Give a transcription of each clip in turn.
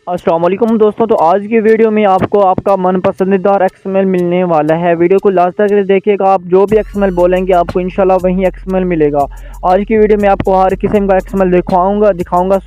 अस्सलाम वालेकुम दोस्तों, तो आज की वीडियो में आपको आपका मन पसंदीदा एक्सएमएल मिलने वाला है। वीडियो को लास्ट तक देखिएगा। आप जो भी एक्सएमएल बोलेंगे आपको इंशाल्लाह वही एक्सएमएल मिलेगा। आज की वीडियो में आपको हर किस्म का एक्सएमएल दिखाऊंगा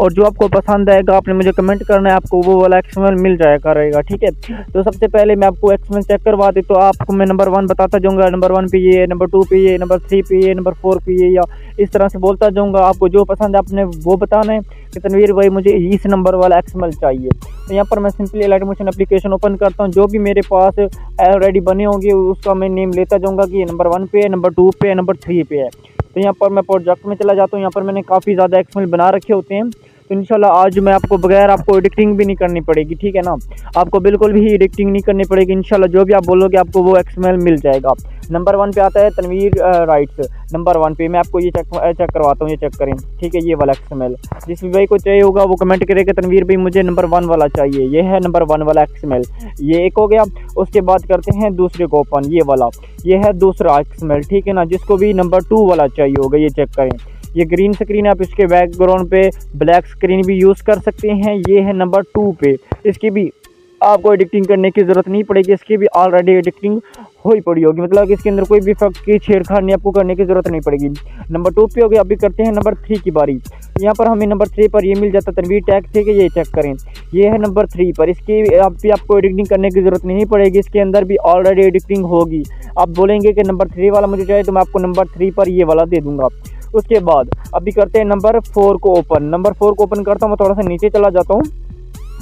और जो आपको पसंद आएगा आपने मुझे कमेंट करना है, आपको वो वाला एक्सएमएल मिल जाया करेगा। ठीक है, तो सबसे पहले मैं आपको एक्सएमएल चेक करवा दी, तो आपको मैं नंबर 1 बताता जाऊँगा। नंबर 1 पे ये, नंबर 2 पे ये, नंबर 3 पे ये, नंबर 4 पे ये, या इस तरह से बोलता जाऊँगा। आपको जो पसंद है आपने वो बताना है कि तनवीर भाई मुझे इस नंबर वाला एक्सएमएल चाहिए। तो यहाँ पर मैं simply light motion application open करता हूँ। जो भी मेरे पास ऑलरेडी बने होंगे उसका मैं नेम लेता जाऊँगा कि नंबर 1 पे है, नंबर 2 पे है, नंबर 3 पे है। तो यहाँ पर मैं प्रोजेक्ट में चला जाता हूँ। यहाँ पर मैंने काफ़ी ज़्यादा एक्सएमएल बना रखे होते हैं। तो इंशाल्लाह आज मैं आपको बगैर आपको एडिटिंग भी नहीं करनी पड़ेगी, ठीक है ना। आपको बिल्कुल भी एडिटिंग नहीं करनी पड़ेगी। इंशाल्लाह जो भी आप बोलोगे आपको वो एक्सएमएल मिल जाएगा। नंबर 1 पे आता है तनवीर राइट्स। नंबर 1 पे मैं आपको ये चेक करवाता हूँ, ये चेक करें। ठीक है, ये वाला एक्सएमएल जिस भी भाई को चाहिए होगा वो कमेंट करेगा तनवीर भाई मुझे नंबर 1 वाला चाहिए। ये है नंबर 1 वाला एक्सएमएल, ये एक हो गया। उसके बाद करते हैं दूसरे को ओपन, ये वाला, ये है दूसरा एक्सएमएल। ठीक है ना, जिसको भी नंबर 2 वाला चाहिए होगा ये चेक करें। ये ग्रीन स्क्रीन है, आप इसके बैकग्राउंड पे ब्लैक स्क्रीन भी यूज़ कर सकते हैं। ये है नंबर 2 पे, इसकी भी आपको एडिटिंग करने की ज़रूरत नहीं पड़ेगी। इसकी भी ऑलरेडी एडिटिंग हो ही पड़ी होगी, मतलब इसके अंदर कोई भी फर्क की छेड़खानी आपको करने की ज़रूरत नहीं पड़ेगी। नंबर 2 पे हो गया। अभी करते हैं नंबर 3 की बारी। यहाँ पर हमें नंबर 3 पर ये मिल जाता तनवीर टैग, ठीक है, ये चेक करें। ये है नंबर 3 पर, इसकी आपको एडिटिंग करने की ज़रूरत नहीं पड़ेगी। इसके अंदर भी ऑलरेडी एडिटिंग होगी। आप बोलेंगे कि नंबर 3 वाला मुझे चाहिए तो मैं आपको नंबर 3 पर ये वाला दे दूँगा। उसके बाद अभी करते हैं नंबर 4 को ओपन। नंबर 4 को ओपन करता हूँ, मैं थोड़ा सा नीचे चला जाता हूँ।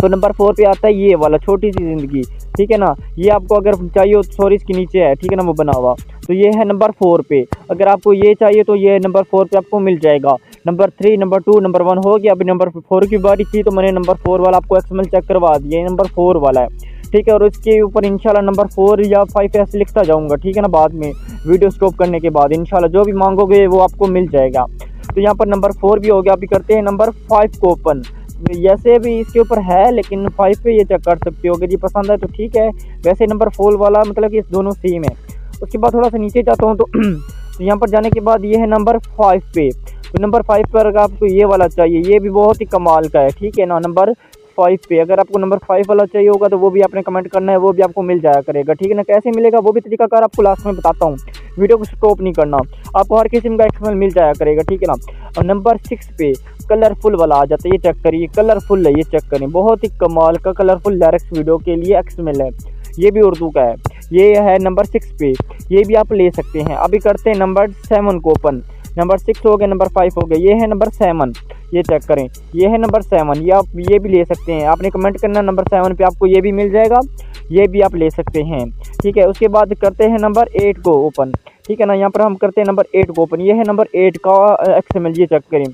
तो नंबर 4 पे आता है ये वाला छोटी सी ज़िंदगी, ठीक है ना। ये आपको अगर चाहिए हो, सॉरी इसके नीचे है, ठीक है ना, वो बना हुआ। तो ये है नंबर 4 पे। अगर आपको ये चाहिए तो ये नंबर 4 पे आपको मिल जाएगा। नंबर 3, नंबर 2, नंबर 1 हो गया। अभी नंबर 4 की बारी थी तो मैंने नंबर 4 वाला आपको एक्सएमएल चेक करवा दिया। ये नंबर 4 वाला है, ठीक है। और इसके ऊपर इंशाल्लाह नंबर 4 या 5 ऐसे लिखता जाऊँगा, ठीक है ना। बाद में वीडियो स्टॉप करने के बाद इंशाल्लाह जो भी मांगोगे वो आपको मिल जाएगा। तो यहाँ पर नंबर 4 भी हो गया। अभी करते हैं नंबर 5 को ओपन। जैसे भी इसके ऊपर है लेकिन 5 पे ये चेक कर सकते हो, अगर ये पसंद है तो ठीक है। वैसे नंबर 4 वाला मतलब कि दोनों सेम है। उसके बाद थोड़ा सा नीचे जाता हूँ तो यहाँ पर जाने के बाद ये है नंबर 5 पे। तो नंबर 5 पर अगर आपको ये वाला चाहिए, ये भी बहुत ही कमाल का है, ठीक है ना। नंबर 5 पे अगर आपको नंबर 5 वाला चाहिए होगा तो वो भी आपने कमेंट करना है, वो भी आपको मिल जाया करेगा, ठीक है ना। कैसे मिलेगा वो भी तरीकाकार आपको लास्ट में बताता हूँ, वीडियो को स्टॉप नहीं करना। आपको हर किस्म का एक्सएमएल मिल जाया करेगा, ठीक है ना। और नंबर 6 पे कलरफुल वाला आ जाता है, ये चेक करिए, कलरफुल है, ये चेक करें। बहुत ही कमाल का कलरफुल डायरेक्ट वीडियो के लिए एक्सएमएल है, ये भी उर्दू का है। ये है नंबर 6 पे, ये भी आप ले सकते हैं। अभी करते हैं नंबर 7 को ओपन। नंबर 6 हो गया, नंबर 5 हो गया, ये है नंबर 7, ये चेक करें। ये है नंबर 7, ये आप ये भी ले सकते हैं। आपने कमेंट करना नंबर 7 पे, आपको ये भी मिल जाएगा, ये भी आप ले सकते हैं, ठीक है। उसके बाद करते हैं नंबर 8 को ओपन, ठीक है ना। यहाँ पर हम करते हैं नंबर 8 को ओपन। ये है नंबर 8 का एक्सएमएल, ये चेक करें।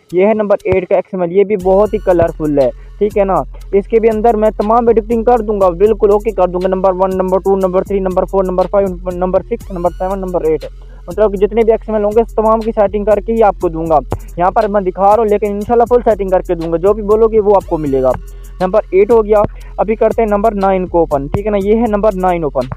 ये है नंबर 8 का एक्सएमएल, ये भी बहुत ही कलरफुल है, ठीक है ना। इसके भी अंदर मैं तमाम एडिटिंग कर दूंगा, बिल्कुल ओके कर दूंगा। Number 1, number 2, number 3, number 4, number 5, number 6, number 7, number 8, मतलब कि जितने भी एक्सएमएल होंगे तमाम की सेटिंग करके ही आपको दूंगा। यहाँ पर मैं दिखा रहा हूँ लेकिन इंशाल्लाह फुल सेटिंग करके दूंगा। जो भी बोलोगे वो आपको मिलेगा। नंबर 8 हो गया। अभी करते हैं नंबर 9 को ओपन, ठीक है ना। ये है नंबर 9 ओपन,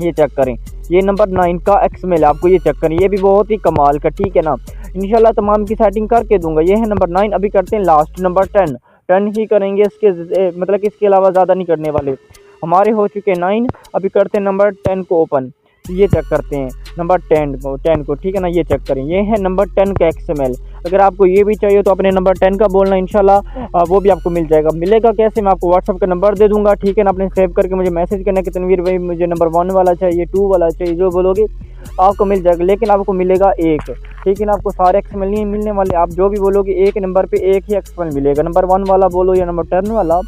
ये चेक करें। ये नंबर 9 का एक्सएमएल आपको ये चेक करें, ये भी बहुत ही कमाल का, ठीक है ना। इंशाल्लाह तमाम की सेटिंग करके दूंगा। ये है नंबर 9। अभी करते हैं लास्ट नंबर 10 ही करेंगे, इसके मतलब कि इसके अलावा ज़्यादा नहीं करने वाले। हमारे हो चुके 9। अभी करते हैं नंबर 10 को ओपन, ये चेक करते हैं नंबर 10 को, ठीक है ना। ये चेक करें, ये है नंबर 10 का एक्सएमएल। अगर आपको ये भी चाहिए तो अपने नंबर 10 का बोलना, इंशाल्लाह वो भी आपको मिल जाएगा। मिलेगा कैसे, मैं आपको व्हाट्सअप का नंबर दे दूंगा, ठीक है ना। अपने सेव करके मुझे मैसेज करना कि तनवीर भाई मुझे नंबर 1 वाला चाहिए, 2 वाला चाहिए, जो बोलोगे आपको मिल जाएगा। लेकिन आपको मिलेगा एक, ठीक है ना। आपको सारे एक्सएमएल नहीं मिलने वाले, आप जो भी बोलोगे एक नंबर पे एक ही एक्सएमएल मिलेगा। नंबर 1 वाला बोलो या नंबर 10 वाला,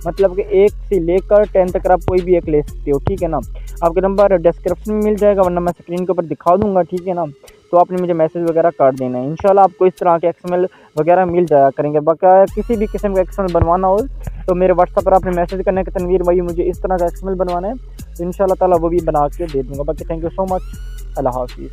मतलब कि 1 से लेकर 10 तक आप कोई भी एक ले सकते हो, ठीक है ना। आपका नंबर डिस्क्रिप्शन में मिल जाएगा, वरना मैं स्क्रीन के ऊपर दिखा दूंगा, ठीक है ना। तो आपने मुझे मैसेज वगैरह कर देना है। इंशाल्लाह आपको इस तरह के एक्सएमएल वगैरह मिल जाया करेंगे। बाकी किसी भी किस्म का एक्सएमएल बनवाना हो तो मेरे व्हाट्सएप पर आपने मैसेज करना है कि तनवीर भाई मुझे इस तरह का एक्सएमएल बनवाना है, तो इंशाल्लाह ताला वो भी बना के दे दूँगा। बाकी थैंक यू सो मच, अल्लाह हाफिज़।